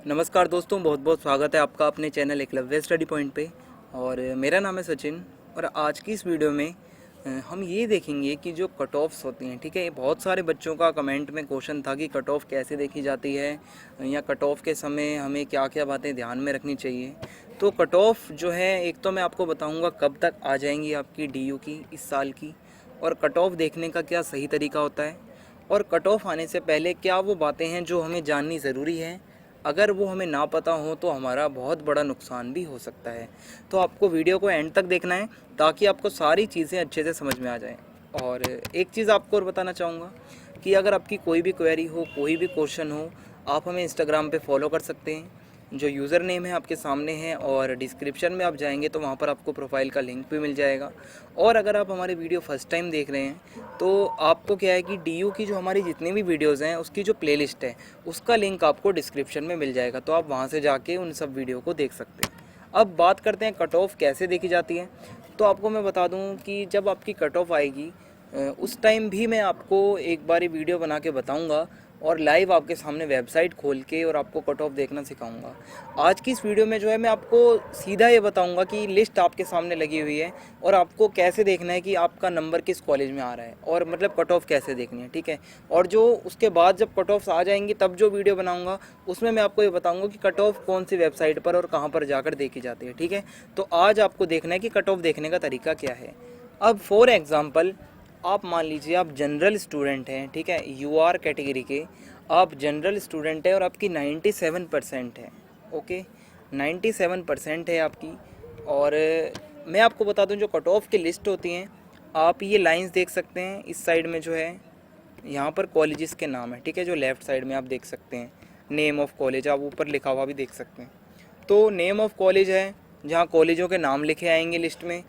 नमस्कार दोस्तों, बहुत बहुत स्वागत है आपका अपने चैनल एकलव्य स्टडी पॉइंट पे। और मेरा नाम है सचिन। और आज की इस वीडियो में हम ये देखेंगे कि जो कट ऑफ्स होती हैं, ठीक है, ये बहुत सारे बच्चों का कमेंट में क्वेश्चन था कि कट ऑफ कैसे देखी जाती है या कट ऑफ के समय हमें क्या क्या बातें ध्यान में रखनी चाहिए। तो कट ऑफ जो है, एक तो मैं आपको बताऊँगा कब तक आ जाएंगी आपकी DU की इस साल की, और कट ऑफ देखने का क्या सही तरीका होता है, और कट ऑफ आने से पहले क्या वो बातें हैं जो हमें जाननी ज़रूरी है। अगर वो हमें ना पता हो तो हमारा बहुत बड़ा नुकसान भी हो सकता है। तो आपको वीडियो को एंड तक देखना है ताकि आपको सारी चीज़ें अच्छे से समझ में आ जाएं। और एक चीज़ आपको और बताना चाहूँगा कि अगर आपकी कोई भी क्वेरी हो, कोई भी क्वेश्चन हो, आप हमें इंस्टाग्राम पे फॉलो कर सकते हैं। जो यूज़र नेम है आपके सामने है, और डिस्क्रिप्शन में आप जाएंगे तो वहाँ पर आपको प्रोफाइल का लिंक भी मिल जाएगा। और अगर आप हमारे वीडियो फर्स्ट टाइम देख रहे हैं तो आपको क्या है कि DU की जो हमारी जितनी भी वीडियोज़ हैं उसकी जो प्लेलिस्ट है उसका लिंक आपको डिस्क्रिप्शन में मिल जाएगा, तो आप वहाँ से जाके उन सब वीडियो को देख सकते हैं। अब बात करते हैं कट ऑफ कैसे देखी जाती है। तो आपको मैं बता दूं कि जब आपकी कट ऑफ आएगी उस टाइम भी मैं आपको एक बारी वीडियो बना के बताऊंगा और लाइव आपके सामने वेबसाइट खोल के और आपको कट ऑफ देखना सिखाऊंगा। आज की इस वीडियो में जो है मैं आपको सीधा ये बताऊंगा कि लिस्ट आपके सामने लगी हुई है और आपको कैसे देखना है कि आपका नंबर किस कॉलेज में आ रहा है, और मतलब कट ऑफ कैसे देखनी है, ठीक है। और जो उसके बाद जब कट ऑफ्स आ जाएंगी तब जो वीडियो बनाऊंगा उसमें मैं आपको ये बताऊंगा कि कट ऑफ कौन सी वेबसाइट पर और कहाँ पर जाकर देखी जाती है, ठीक है। तो आज आपको देखना है कि कट ऑफ देखने का तरीका क्या है। अब फॉर एग्ज़ाम्पल आप मान लीजिए आप जनरल स्टूडेंट हैं, ठीक है, UR कैटेगरी के आप जनरल स्टूडेंट हैं और आपकी 97% है, ओके, 97% है आपकी। और मैं आपको बता दूं जो कट ऑफ की लिस्ट होती हैं, आप ये लाइंस देख सकते हैं इस साइड में जो है, यहाँ पर कॉलेजेस के नाम है, ठीक है, जो लेफ़्ट साइड में आप देख सकते हैं नेम ऑफ़ कॉलेज, आप ऊपर लिखा हुआ भी देख सकते हैं। तो नेम ऑफ़ कॉलेज है जहाँ कॉलेजों के नाम लिखे आएंगे लिस्ट में।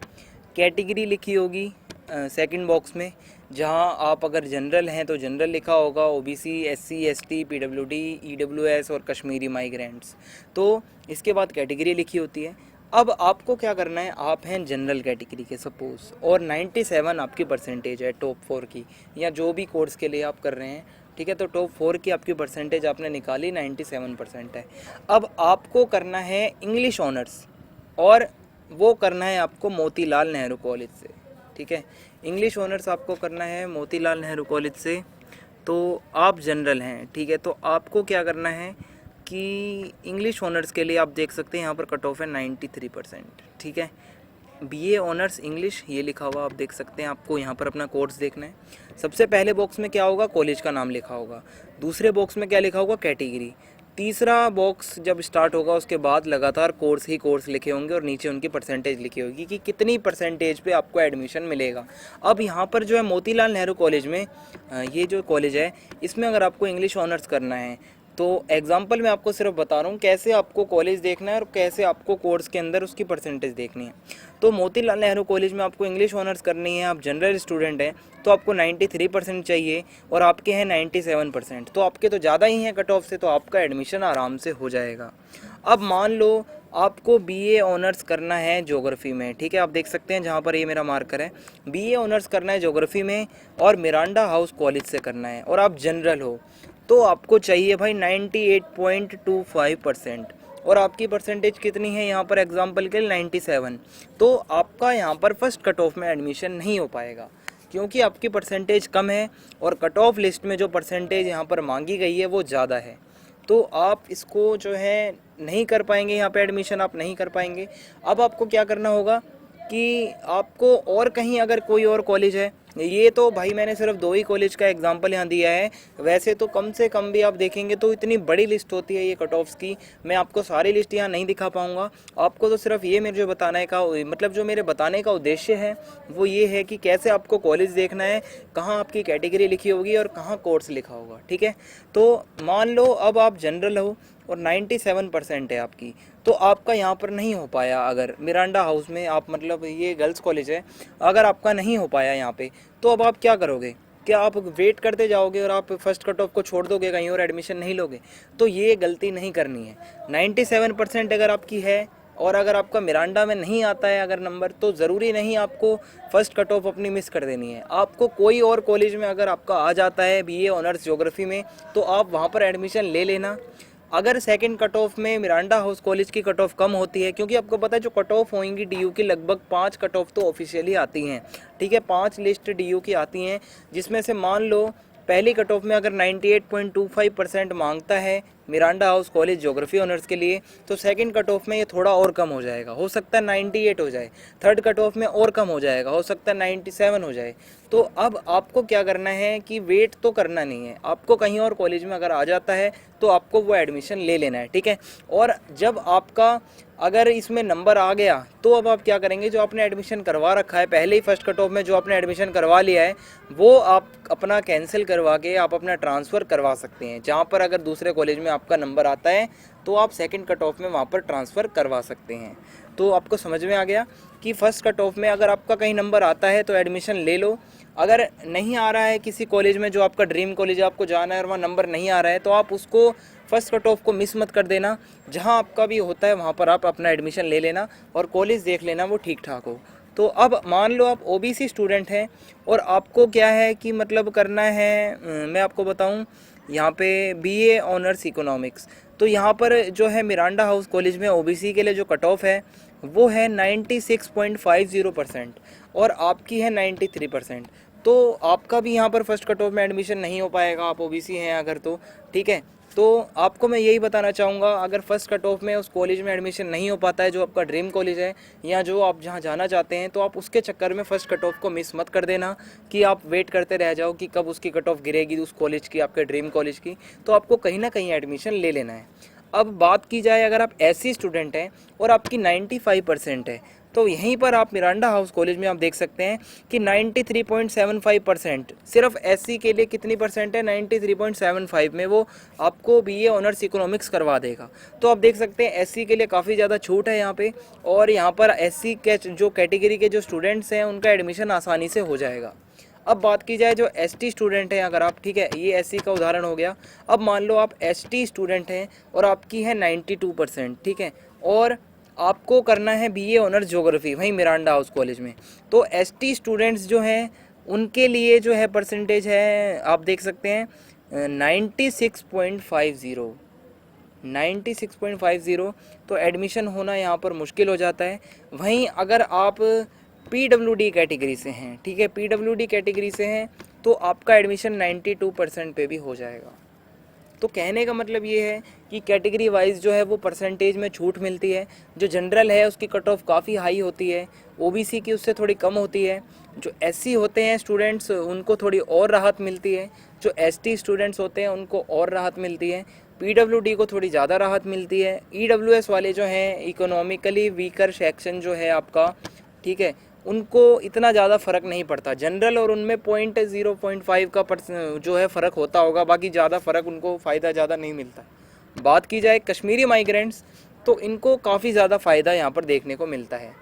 कैटेगरी लिखी होगी सेकंड बॉक्स में, जहां आप अगर जनरल हैं तो जनरल लिखा होगा, OBC, SC, ST, PWD, EWS और कश्मीरी माइग्रेंट्स। तो इसके बाद कैटेगरी लिखी होती है। अब आपको क्या करना है, आप हैं जनरल कैटेगरी के सपोज़, और 97 आपकी परसेंटेज है टॉप 4 की, या जो भी कोर्स के लिए आप कर रहे हैं, ठीक है। तो टॉप 4 की आपकी परसेंटेज आपने निकाली, 97% है। अब आपको करना है इंग्लिश ऑनर्स, और वो करना है आपको मोतीलाल नेहरू कॉलेज से, ठीक है। इंग्लिश ऑनर्स आपको करना है मोतीलाल नेहरू कॉलेज से। तो आप जनरल हैं, ठीक है, तो आपको क्या करना है कि इंग्लिश ऑनर्स के लिए आप देख सकते हैं यहाँ पर कट ऑफ है 93%, ठीक है। BA ऑनर्स इंग्लिश ये लिखा हुआ आप देख सकते हैं। आपको यहाँ पर अपना कोर्स देखना है। सबसे पहले बॉक्स में क्या होगा, कॉलेज का नाम लिखा होगा। दूसरे बॉक्स में क्या लिखा होगा, कैटेगरी। तीसरा बॉक्स जब स्टार्ट होगा उसके बाद लगातार कोर्स ही कोर्स लिखे होंगे और नीचे उनकी परसेंटेज लिखी होगी कि कितनी परसेंटेज पे आपको एडमिशन मिलेगा। अब यहाँ पर जो है मोतीलाल नेहरू कॉलेज में, ये जो कॉलेज है इसमें अगर आपको इंग्लिश ऑनर्स करना है तो एग्जाम्पल मैं आपको सिर्फ बता रहा हूँ कैसे आपको कॉलेज देखना है और कैसे आपको कोर्स के अंदर उसकी परसेंटेज देखनी है। तो मोतीलाल नेहरू कॉलेज में आपको इंग्लिश ऑनर्स करनी है, आप जनरल स्टूडेंट हैं तो आपको 93% चाहिए, और आपके हैं 97%, तो आपके तो ज़्यादा ही हैं कट ऑफ से, तो आपका एडमिशन आराम से हो जाएगा। अब मान लो आपको BA ऑनर्स करना है ज्योग्राफी में, ठीक है, आप देख सकते हैं जहाँ पर ये मेरा मार्कर है, BA ऑनर्स करना है ज्योग्राफी में और मिरांडा हाउस कॉलेज से करना है, और आप जनरल हो, तो आपको चाहिए भाई 98.25%, और आपकी परसेंटेज कितनी है यहाँ पर एग्जाम्पल के लिए 97। तो आपका यहाँ पर फर्स्ट कट ऑफ में एडमिशन नहीं हो पाएगा क्योंकि आपकी परसेंटेज कम है और कट ऑफ लिस्ट में जो परसेंटेज यहाँ पर मांगी गई है वो ज़्यादा है। तो आप इसको जो है नहीं कर पाएंगे, यहाँ पे एडमिशन आप नहीं कर पाएंगे। अब आपको क्या करना होगा कि आपको और कहीं अगर कोई और कॉलेज है, ये तो भाई मैंने सिर्फ 2 ही कॉलेज का एग्जांपल यहाँ दिया है, वैसे तो कम से कम भी आप देखेंगे तो इतनी बड़ी लिस्ट होती है ये कट ऑफ्स की, मैं आपको सारी लिस्ट यहाँ नहीं दिखा पाऊँगा। आपको तो सिर्फ ये मेरे जो बताने का मतलब जो मेरे बताने का उद्देश्य है वो ये है कि कैसे आपको कॉलेज देखना है, कहाँ आपकी कैटेगरी लिखी होगी और कहाँ कोर्स लिखा होगा, ठीक है। तो मान लो अब आप जनरल हो और 97% है आपकी, तो आपका यहाँ पर नहीं हो पाया। अगर मिरांडा हाउस में आप, मतलब ये गर्ल्स कॉलेज है, अगर आपका नहीं हो पाया यहाँ पे, तो अब आप क्या करोगे, क्या आप वेट करते जाओगे और आप फर्स्ट कट ऑफ को छोड़ दोगे, कहीं और एडमिशन नहीं लोगे? तो ये गलती नहीं करनी है। 97% अगर आपकी है और अगर आपका मिरांडा में नहीं आता है अगर नंबर, तो ज़रूरी नहीं आपको फर्स्ट कट ऑफ अपनी मिस कर देनी है। आपको कोई और कॉलेज में अगर आपका आ जाता है BA ऑनर्स ज्योग्राफी में, तो आप वहाँ पर एडमिशन ले लेना। अगर सेकंड कट ऑफ में मिरांडा हाउस कॉलेज की कट ऑफ कम होती है, क्योंकि आपको पता है जो कट ऑफ होंगी डीयू की लगभग 5 कट ऑफ तो ऑफिशियली आती हैं, ठीक है, 5 लिस्ट डीयू की आती हैं, जिसमें से मान लो पहली कट ऑफ में अगर 98.25% मांगता है Miranda house college geography honours के लिए, तो सेकंड कट ऑफ में ये थोड़ा और कम हो जाएगा, हो सकता है 98 हो जाए, थर्ड कट ऑफ में और कम हो जाएगा, हो सकता है 97 हो जाए। तो अब आपको क्या करना है कि वेट तो करना नहीं है, आपको कहीं और कॉलेज में अगर आ जाता है तो आपको वो एडमिशन ले लेना है, ठीक है। और जब आपका अगर इसमें नंबर आ गया तो अब आप क्या करेंगे, जो आपने एडमिशन करवा रखा है पहले ही फर्स्ट कट ऑफ में, जो आपने एडमिशन करवा लिया है वो आप अपना कैंसिल करवा के आप अपना ट्रांसफ़र करवा सकते हैं। जहाँ पर अगर दूसरे कॉलेज में आपका नंबर आता है तो आप सेकंड कट ऑफ में वहाँ पर ट्रांसफ़र करवा सकते हैं। तो आपको समझ में आ गया कि फर्स्ट कट ऑफ में अगर आपका कहीं नंबर आता है तो एडमिशन ले लो, अगर नहीं आ रहा है किसी कॉलेज में जो आपका ड्रीम कॉलेज है आपको जाना है और वहाँ नंबर नहीं आ रहा है तो आप उसको फर्स्ट कट ऑफ को मिस मत कर देना, जहाँ आपका भी होता है वहाँ पर आप अपना एडमिशन ले लेना और कॉलेज देख लेना वो ठीक ठाक हो। तो अब मान लो आप ओबीसी स्टूडेंट हैं और आपको क्या है कि मतलब करना है, मैं आपको बताऊं, यहाँ पे बीए ऑनर्स इकोनॉमिक्स, तो यहाँ पर जो है मिरांडा हाउस कॉलेज में ओबीसी के लिए जो कट ऑफ है वो है 96.50% और आपकी है 93%। तो आपका भी यहाँ पर फर्स्ट कट ऑफ में एडमिशन नहीं हो पाएगा, आप ओबीसी हैं अगर, तो ठीक है। तो आपको मैं यही बताना चाहूँगा, अगर फर्स्ट कट ऑफ में उस कॉलेज में एडमिशन नहीं हो पाता है जो आपका ड्रीम कॉलेज है या जो आप जहाँ जाना चाहते हैं, तो आप उसके चक्कर में फ़र्स्ट कट ऑफ को मिस मत कर देना कि आप वेट करते रह जाओ कि कब उसकी कट ऑफ गिरेगी उस कॉलेज की, आपके ड्रीम कॉलेज की। तो आपको कहीं ना कहीं एडमिशन ले लेना है। अब बात की जाए, अगर आप ऐसी स्टूडेंट हैं और आपकी 95% है, तो यहीं पर आप मिरांडा हाउस कॉलेज में आप देख सकते हैं कि 93.75% सिर्फ एससी के लिए कितनी परसेंट है, 93.75 में वो आपको बीए ऑनर्स इकोनॉमिक्स करवा देगा। तो आप देख सकते हैं एससी के लिए काफ़ी ज़्यादा छूट है यहाँ पे, और यहाँ पर एससी के जो कैटेगरी के जो स्टूडेंट्स हैं उनका एडमिशन आसानी से हो जाएगा। अब बात की जाए जो एसटी स्टूडेंट हैं अगर आप, ठीक है, ये एससी का उदाहरण हो गया। अब मान लो आप एसटी स्टूडेंट हैं और आपकी है 92%, ठीक है, और आपको करना है बीए ऑनर्स ज्योग्राफी वहीं मिरांडा हाउस कॉलेज में। तो एसटी स्टूडेंट्स जो हैं उनके लिए जो है परसेंटेज है, आप देख सकते हैं 96.50, 96.50। तो एडमिशन होना यहाँ पर मुश्किल हो जाता है। वहीं अगर आप पीडब्ल्यूडी कैटेगरी से हैं, ठीक है, पीडब्ल्यूडी कैटेगरी से हैं तो आपका एडमिशन 92% पे भी हो जाएगा। तो कहने का मतलब ये है कि कैटेगरी वाइज जो है वो परसेंटेज में छूट मिलती है। जो जनरल है उसकी कट ऑफ काफ़ी हाई होती है, ओबीसी की उससे थोड़ी कम होती है। जो एससी होते हैं स्टूडेंट्स उनको थोड़ी और राहत मिलती है, जो एसटी स्टूडेंट्स होते हैं उनको और राहत मिलती है, पीडब्ल्यूडी को थोड़ी ज़्यादा राहत मिलती है। ईडब्ल्यूएस वाले जो हैं इकोनॉमिकली वीकर सेक्शन जो है आपका, ठीक है, उनको इतना ज़्यादा फ़र्क नहीं पड़ता। जनरल और उनमें 0.5 का जो है फ़र्क होता होगा, बाकी ज़्यादा फ़र्क उनको फ़ायदा ज़्यादा नहीं मिलता। बात की जाए कश्मीरी माइग्रेंट्स, तो इनको काफ़ी ज़्यादा फ़ायदा यहाँ पर देखने को मिलता है।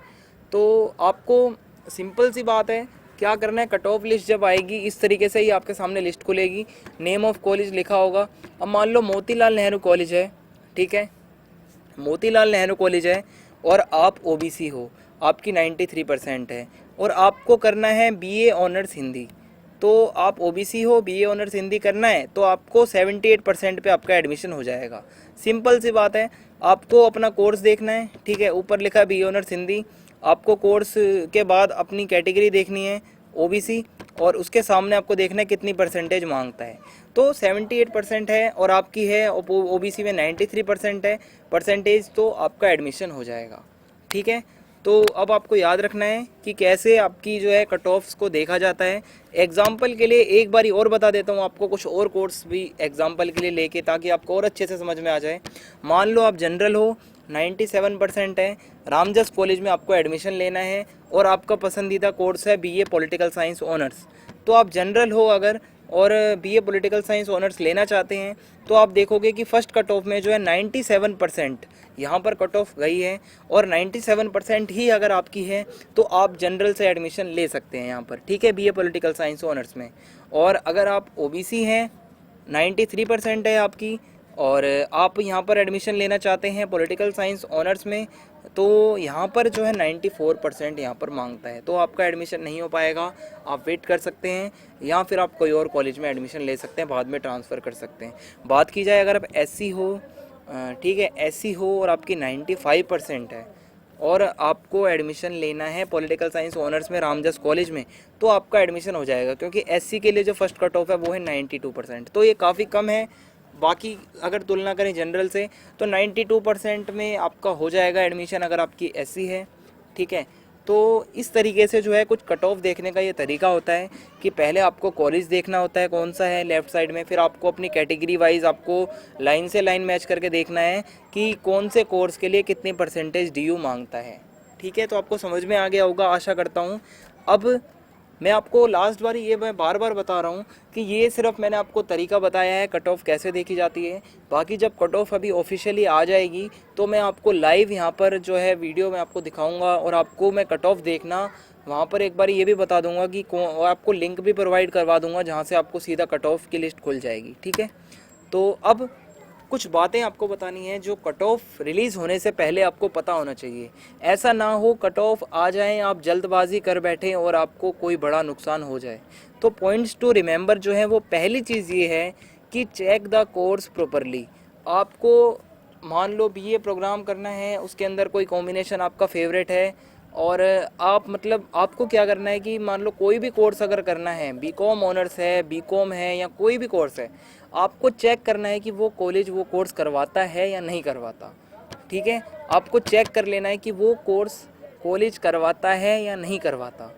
तो आपको सिंपल सी बात है, क्या करना है, कट ऑफ लिस्ट जब आएगी इस तरीके से ही आपके सामने लिस्ट खुलेगी, नेम ऑफ कॉलेज लिखा होगा। अब मान लो मोतीलाल नेहरू कॉलेज है, ठीक है, मोतीलाल नेहरू कॉलेज है और आप ओबीसी हो, आपकी 93% है और आपको करना है बीए ऑनर्स हिंदी, तो आप ओबीसी हो, बीए ऑनर्स हिंदी करना है तो आपको 78% पे आपका एडमिशन हो जाएगा। सिंपल सी बात है, आपको अपना कोर्स देखना है, ठीक है, ऊपर लिखा है बीए ऑनर्स हिंदी, आपको कोर्स के बाद अपनी कैटेगरी देखनी है ओबीसी, और उसके सामने आपको देखना है कितनी परसेंटेज मांगता है। तो 78% है और आपकी है ओबीसी में 93% है परसेंटेज, तो आपका एडमिशन हो जाएगा, ठीक है। तो अब आपको याद रखना है कि कैसे आपकी जो है कट ऑफ्स को देखा जाता है। एग्जाम्पल के लिए एक बारी और बता देता हूँ आपको कुछ और कोर्स भी एग्जाम्पल के लिए लेके, ताकि आपको और अच्छे से समझ में आ जाए। मान लो आप जनरल हो, 97% है, रामजस कॉलेज में आपको एडमिशन लेना है और आपका पसंदीदा कोर्स है बीए पॉलिटिकल साइंस ऑनर्स। तो आप जनरल हो अगर और बीए पॉलिटिकल साइंस ऑनर्स लेना चाहते हैं तो आप देखोगे कि फ़र्स्ट कट ऑफ में जो है 97% यहाँ पर कट ऑफ गई है, और 97% ही अगर आपकी है तो आप जनरल से एडमिशन ले सकते हैं यहाँ पर, ठीक है, बीए पॉलिटिकल साइंस ऑनर्स में। और अगर आप ओबीसी हैं, 93% है आपकी, और आप यहाँ पर एडमिशन लेना चाहते हैं पॉलिटिकल साइंस ऑनर्स में, तो यहाँ पर जो है 94% यहाँ पर मांगता है, तो आपका एडमिशन नहीं हो पाएगा। आप वेट कर सकते हैं या फिर आप कोई और कॉलेज में एडमिशन ले सकते हैं, बाद में ट्रांसफ़र कर सकते हैं। बात की जाए अगर आप एससी हो, ठीक है, एससी हो और आपकी 95% है और आपको एडमिशन लेना है पॉलिटिकल साइंस ऑनर्स में रामजस कॉलेज में, तो आपका एडमिशन हो जाएगा, क्योंकि एससी के लिए जो फर्स्ट कट ऑफ है वो है 92%। तो ये काफ़ी कम है, बाकी अगर तुलना करें जनरल से तो 92% में आपका हो जाएगा एडमिशन अगर आपकी एससी है। ठीक है, तो इस तरीके से जो है कुछ कट ऑफ देखने का ये तरीका होता है कि पहले आपको कॉलेज देखना होता है कौन सा है लेफ़्ट साइड में, फिर आपको अपनी कैटेगरी वाइज आपको लाइन से लाइन मैच करके देखना है कि कौन से कोर्स के लिए कितनी परसेंटेज डीयू मांगता है। ठीक है, तो आपको समझ में आ गया होगा आशा करता हूँ। अब मैं आपको लास्ट बार ये मैं बार बार बता रहा हूँ कि ये सिर्फ मैंने आपको तरीका बताया है कट ऑफ कैसे देखी जाती है। बाकी जब कट ऑफ अभी ऑफिशियली आ जाएगी तो मैं आपको लाइव यहाँ पर जो है वीडियो में आपको दिखाऊंगा और आपको मैं कट ऑफ देखना वहाँ पर एक बार ये भी बता दूंगा कि और आपको लिंक भी प्रोवाइड करवा दूंगा जहाँ से आपको सीधा कट ऑफ की लिस्ट खुल जाएगी। ठीक है, तो अब कुछ बातें आपको बतानी है जो कट ऑफ रिलीज़ होने से पहले आपको पता होना चाहिए। ऐसा ना हो कट ऑफ आ जाए आप जल्दबाजी कर बैठें और आपको कोई बड़ा नुकसान हो जाए। तो पॉइंट्स टू रिमेंबर जो है वो पहली चीज़ ये है कि चेक द कोर्स प्रॉपरली। आपको मान लो बीए प्रोग्राम करना है, उसके अंदर कोई कॉम्बिनेशन आपका फेवरेट है और आप मतलब आपको क्या करना है कि मान लो कोई भी कोर्स अगर करना है, बीकॉम ऑनर्स है, बीकॉम है या कोई भी कोर्स है, आपको चेक करना है कि वो कॉलेज वो कोर्स करवाता है या नहीं करवाता। ठीक है, आपको चेक कर लेना है कि वो कोर्स कॉलेज करवाता है या नहीं करवाता।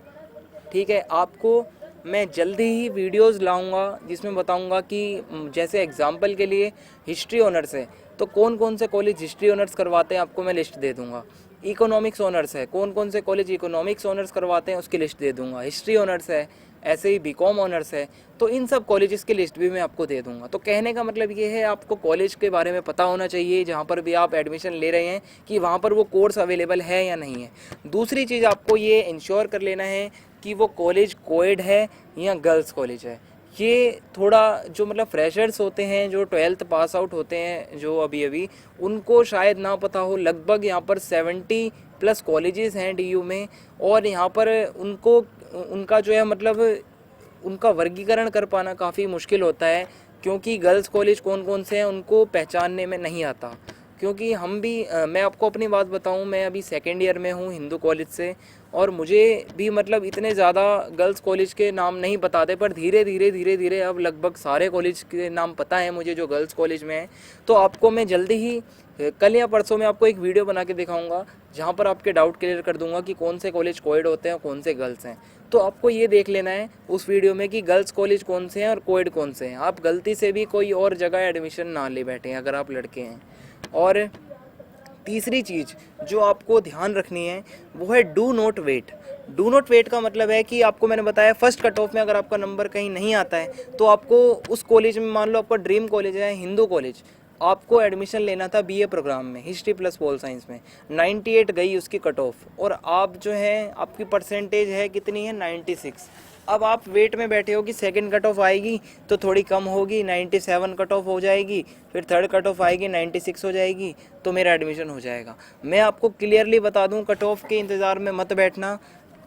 ठीक है, आपको मैं जल्दी ही वीडियोस लाऊंगा जिसमें बताऊंगा कि जैसे एग्जांपल के लिए हिस्ट्री ऑनर्स है तो कौन कौन से कॉलेज हिस्ट्री ऑनर्स करवाते हैं आपको मैं लिस्ट दे दूंगा। इकोनॉमिक्स ऑनर्स है, कौन कौन से कॉलेज इकोनॉमिक्स ऑनर्स करवाते हैं उसकी लिस्ट दे दूंगा। हिस्ट्री ऑनर्स है, ऐसे ही बीकॉम ऑनर्स है, तो इन सब कॉलेजेस की लिस्ट भी मैं आपको दे दूंगा। तो कहने का मतलब ये है आपको कॉलेज के बारे में पता होना चाहिए जहाँ पर भी आप एडमिशन ले रहे हैं कि वहाँ पर वो कोर्स अवेलेबल है या नहीं है। दूसरी चीज़ आपको ये इंश्योर कर लेना है कि वो कॉलेज कोएड है या गर्ल्स कॉलेज है। ये थोड़ा जो मतलब फ्रेशर्स होते हैं जो 12th पास आउट होते हैं जो अभी अभी, उनको शायद ना पता हो। लगभग यहाँ पर 70+ कॉलेजेस हैं डीयू में और यहाँ पर उनको उनका जो है मतलब उनका वर्गीकरण कर पाना काफ़ी मुश्किल होता है, क्योंकि गर्ल्स कॉलेज कौन कौन से हैं उनको पहचानने में नहीं आता। क्योंकि हम भी मैं आपको अपनी बात बताऊं, मैं अभी सेकेंड ईयर में हूं हिंदू कॉलेज से और मुझे भी मतलब इतने ज़्यादा गर्ल्स कॉलेज के नाम नहीं बताते, पर धीरे धीरे अब लगभग सारे कॉलेज के नाम पता है मुझे जो गर्ल्स कॉलेज में हैं। तो आपको मैं जल्दी ही कल या परसों में आपको एक वीडियो बना के दिखाऊंगा जहाँ पर आपके डाउट क्लियर कर दूंगा कि कौन से कॉलेज कोएड होते हैं और कौन से गर्ल्स हैं। तो आपको ये देख लेना है उस वीडियो में कि गर्ल्स कॉलेज कौन से हैं और कोएड कौन से हैं। आप गलती से भी कोई और जगह एडमिशन ना ले बैठें अगर आप लड़के हैं। और तीसरी चीज़ जो आपको ध्यान रखनी है वो है do not wait. Do not wait का मतलब है कि आपको मैंने बताया फर्स्ट कट ऑफ में अगर आपका नंबर कहीं नहीं आता है तो आपको उस कॉलेज में, मान लो आपका ड्रीम कॉलेज है हिंदू कॉलेज, आपको एडमिशन लेना था बीए प्रोग्राम में हिस्ट्री प्लस पोल साइंस में, 98 गई उसकी कट ऑफ और आप जो है आपकी परसेंटेज है कितनी है 96। अब आप वेट में बैठे हो कि सेकंड कट ऑफ आएगी तो थोड़ी कम होगी, 97 कट ऑफ हो जाएगी, फिर थर्ड कट ऑफ आएगी 96 हो जाएगी तो मेरा एडमिशन हो जाएगा। मैं आपको क्लियरली बता दूं कट ऑफ के इंतज़ार में मत बैठना,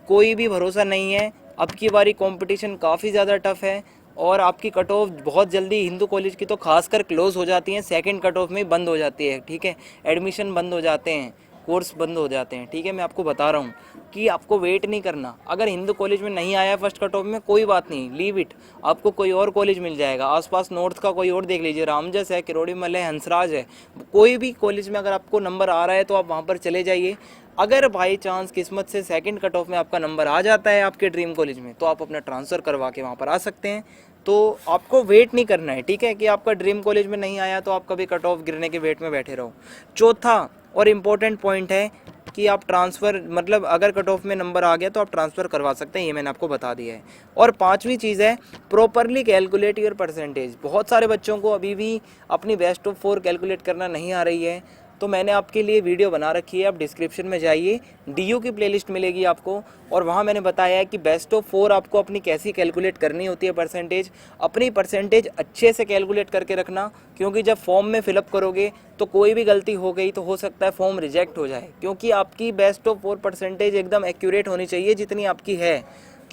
कोई भी भरोसा नहीं है। अब की बारी कंपटीशन काफ़ी ज़्यादा टफ है और आपकी कट ऑफ बहुत जल्दी हिंदू कॉलेज की तो खासकर क्लोज हो जाती हैं, सेकंड कट ऑफ में बंद हो जाती है। ठीक है, एडमिशन बंद हो जाते हैं, कोर्स बंद हो जाते हैं। ठीक है, मैं आपको बता रहा हूँ कि आपको वेट नहीं करना। अगर हिंदू कॉलेज में नहीं आया फर्स्ट कट ऑफ में कोई बात नहीं, लीव इट, आपको कोई और कॉलेज मिल जाएगा। आसपास नॉर्थ का कोई और देख लीजिए, रामजस है, किरोड़ीमल है, हंसराज है, कोई भी कॉलेज में अगर आपको नंबर आ रहा है तो आप वहाँ पर चले जाइए। अगर बाई चांस किस्मत से सेकंड कट ऑफ में आपका नंबर आ जाता है आपके ड्रीम कॉलेज में तो आप अपना ट्रांसफ़र करवा के वहाँ पर आ सकते हैं। तो आपको वेट नहीं करना है। ठीक है, कि आपका ड्रीम कॉलेज में नहीं आया तो आप कभी कट ऑफ गिरने के वेट में बैठे रहो। चौथा और इम्पोर्टेंट पॉइंट है कि आप ट्रांसफ़र मतलब अगर कट ऑफ में नंबर आ गया तो आप ट्रांसफ़र करवा सकते हैं, ये मैंने आपको बता दिया है। और पांचवी चीज़ है प्रॉपरली कैलकुलेट योर परसेंटेज। बहुत सारे बच्चों को अभी भी अपनी बेस्ट ऑफ 4 कैलकुलेट करना नहीं आ रही है, तो मैंने आपके लिए वीडियो बना रखी है, आप डिस्क्रिप्शन में जाइए, डीयू की प्लेलिस्ट मिलेगी आपको और वहाँ मैंने बताया है कि बेस्ट ऑफ 4 आपको अपनी कैसी कैलकुलेट करनी होती है परसेंटेज। अपनी परसेंटेज अच्छे से कैलकुलेट करके रखना, क्योंकि जब फॉर्म में फिलअप करोगे तो कोई भी गलती हो गई तो हो सकता है फॉर्म रिजेक्ट हो जाए, क्योंकि आपकी बेस्ट ऑफ 4 परसेंटेज एकदम एक्यूरेट होनी चाहिए जितनी आपकी है।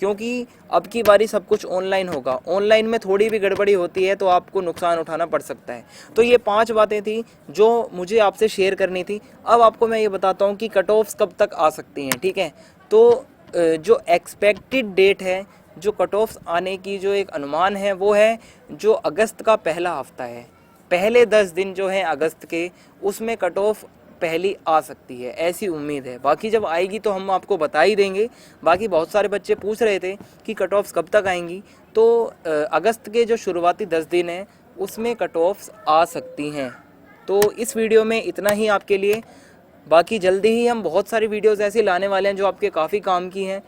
क्योंकि अब की बारी सब कुछ ऑनलाइन होगा। ऑनलाइन में थोड़ी भी गड़बड़ी होती है तो आपको नुकसान उठाना पड़ सकता है। तो ये 5 बातें थी जो मुझे आपसे शेयर करनी थी। अब आपको मैं ये बताता हूँ कि कट ऑफ्स कब तक आ सकती हैं, ठीक है। तो जो एक्सपेक्टेड डेट है, जो कट ऑफ्स आने की जो एक अनुमान है, वो है जो अगस्त का पहला हफ्ता है। पहले 10 दिन जो हैं अगस्त के, उसमें कट ऑफ पहली आ सकती है, ऐसी उम्मीद है। बाकी जब आएगी तो हम आपको बता ही देंगे। बाकी बहुत सारे बच्चे पूछ रहे थे कि कट ऑफ्स कब तक आएंगी, तो अगस्त के जो शुरुआती 10 दिन हैं उसमें कट ऑफ्स आ सकती हैं। तो इस वीडियो में इतना ही आपके लिए। बाकी जल्दी ही हम बहुत सारी वीडियोस ऐसी लाने वाले हैं जो आपके काफ़ी काम की हैं।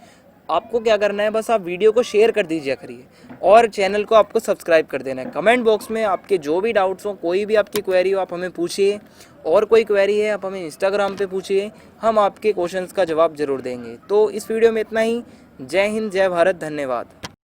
आपको क्या करना है, बस आप वीडियो को शेयर कर दीजिए करिए और चैनल को आपको सब्सक्राइब कर देना है। कमेंट बॉक्स में आपके जो भी डाउट्स हो, कोई भी आपकी क्वेरी हो, आप हमें पूछिए। और कोई क्वेरी है आप हमें इंस्टाग्राम पे पूछिए, हम आपके क्वेश्चंस का जवाब ज़रूर देंगे। तो इस वीडियो में इतना ही। जय हिंद, जय भारत, धन्यवाद।